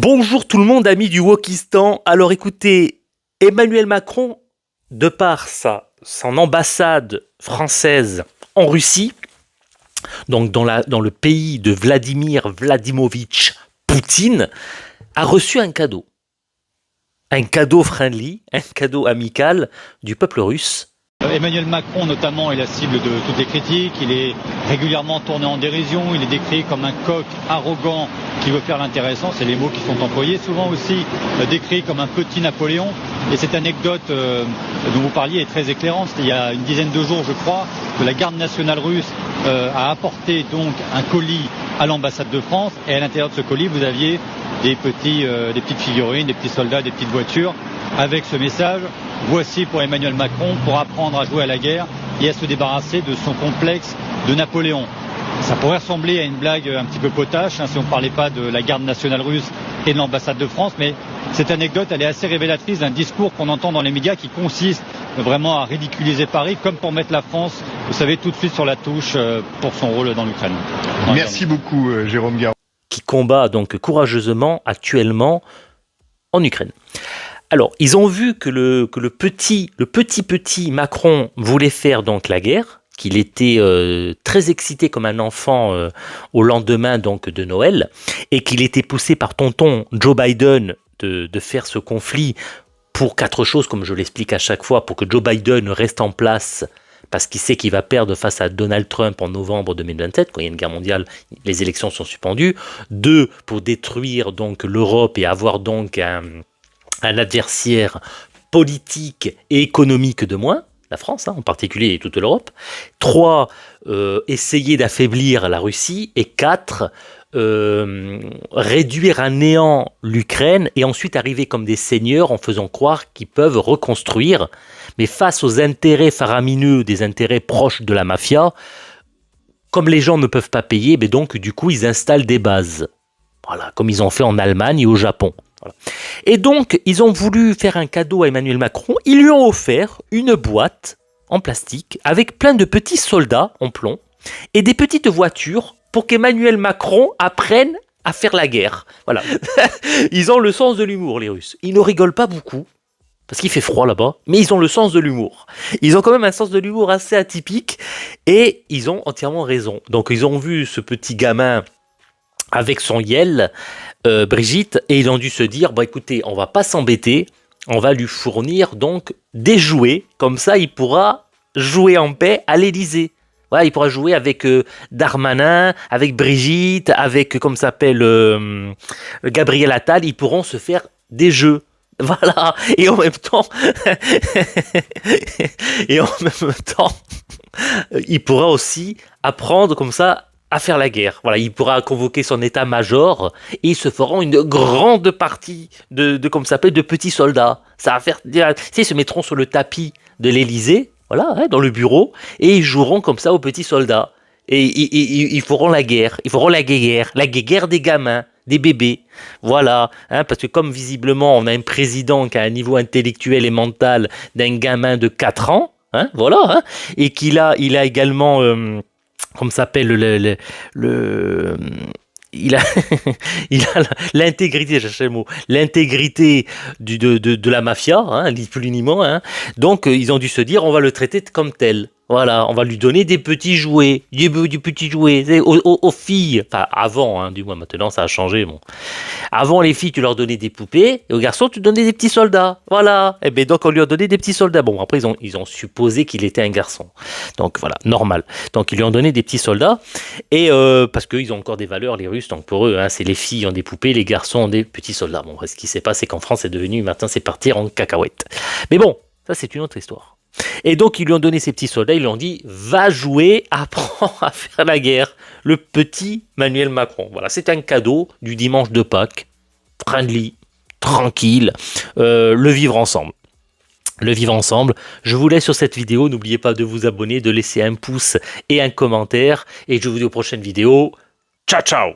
Bonjour tout le monde, amis du Wokistan. Alors écoutez, Emmanuel Macron, de par son ambassade française en Russie, donc dans le pays de Vladimir Vladimirovitch Poutine, a reçu un cadeau. Un cadeau friendly, un cadeau amical du peuple russe. Emmanuel Macron notamment est la cible de toutes les critiques, il est régulièrement tourné en dérision, il est décrit comme un coq arrogant qui veut faire l'intéressant, c'est les mots qui sont employés, souvent aussi décrit comme un petit Napoléon. Et cette anecdote dont vous parliez est très éclairante. Il y a une dizaine de jours, je crois, que la garde nationale russe a apporté donc un colis à l'ambassade de France, et à l'intérieur de ce colis, vous aviez des petites figurines, des petits soldats, des petites voitures, avec ce message: voici pour Emmanuel Macron, pour apprendre à jouer à la guerre et à se débarrasser de son complexe de Napoléon. Ça pourrait ressembler à une blague un petit peu potache, si on ne parlait pas de la garde nationale russe et de l'ambassade de France, mais cette anecdote, elle est assez révélatrice d'un discours qu'on entend dans les médias qui consiste vraiment à ridiculiser Paris, comme pour mettre la France, vous savez, tout de suite sur la touche pour son rôle dans l'Ukraine. Merci beaucoup, Jérôme Garou. Qui combat donc courageusement actuellement en Ukraine. Alors, ils ont vu que le petit Macron voulait faire donc la guerre, qu'il était très excité comme un enfant au lendemain donc de Noël, et qu'il était poussé par tonton Joe Biden de faire ce conflit pour 4 choses, comme je l'explique à chaque fois, pour que Joe Biden reste en place, parce qu'il sait qu'il va perdre face à Donald Trump en novembre 2027, quand il y a une guerre mondiale, les élections sont suspendues. 2, pour détruire donc l'Europe et avoir donc un adversaire politique et économique de moins, la France en particulier et toute l'Europe. 3, essayer d'affaiblir la Russie. Et 4, réduire à néant l'Ukraine et ensuite arriver comme des seigneurs en faisant croire qu'ils peuvent reconstruire. Mais face aux intérêts faramineux, des intérêts proches de la mafia, comme les gens ne peuvent pas payer, mais donc du coup ils installent des bases. Voilà, comme ils ont fait en Allemagne et au Japon. Voilà. Et donc, ils ont voulu faire un cadeau à Emmanuel Macron. Ils lui ont offert une boîte en plastique avec plein de petits soldats en plomb et des petites voitures pour qu'Emmanuel Macron apprenne à faire la guerre. Voilà. Ils ont le sens de l'humour, les Russes. Ils ne rigolent pas beaucoup, parce qu'il fait froid là-bas, mais ils ont le sens de l'humour. Ils ont quand même un sens de l'humour assez atypique, et ils ont entièrement raison. Donc, ils ont vu ce petit gamin avec son Yel, Brigitte, et ils ont dû se dire, bon écoutez, on va pas s'embêter, on va lui fournir donc des jouets, comme ça il pourra jouer en paix à l'Élysée. Voilà, il pourra jouer avec Darmanin, avec Brigitte, avec, comme s'appelle, Gabriel Attal, ils pourront se faire des jeux. Voilà, et en même temps, il pourra aussi apprendre comme ça à faire la guerre. Voilà, il pourra convoquer son état-major et ils se feront une grande partie de comme ça s'appelle, de petits soldats. Ça va faire, ils se mettront sur le tapis de l'Élysée, voilà, dans le bureau, et ils joueront comme ça aux petits soldats. Et ils feront la guerre. Ils feront la guerre des gamins, des bébés. Voilà, parce que comme visiblement on a un président qui a un niveau intellectuel et mental d'un gamin de 4 ans, voilà, et il a également comme s'appelle il a l'intégrité, je cherche le mot, l'intégrité de la mafia, ni plus ni moins. Donc ils ont dû se dire, on va le traiter comme tel. Voilà, on va lui donner des petits jouets, des petits jouets aux filles. Enfin, avant, du moins maintenant ça a changé. Bon. Avant, les filles, tu leur donnais des poupées, et aux garçons, tu donnais des petits soldats. Voilà. Et bien donc on lui a donné des petits soldats. Bon, après ils ont supposé qu'il était un garçon. Donc voilà, normal. Donc ils lui ont donné des petits soldats, et parce qu'ils ont encore des valeurs, les Russes. Donc pour eux, c'est les filles ont des poupées, les garçons ont des petits soldats. Bon, ce qui s'est passé, c'est qu'en France, c'est devenu maintenant, c'est partir en cacahuète. Mais bon, ça c'est une autre histoire. Et donc ils lui ont donné ces petits soldats, ils lui ont dit, va jouer, apprends à faire la guerre, le petit Emmanuel Macron. Voilà, c'est un cadeau du dimanche de Pâques, friendly, tranquille, le vivre ensemble. Le vivre ensemble. Je vous laisse sur cette vidéo, n'oubliez pas de vous abonner, de laisser un pouce et un commentaire, et je vous dis aux prochaines vidéos. Ciao ciao.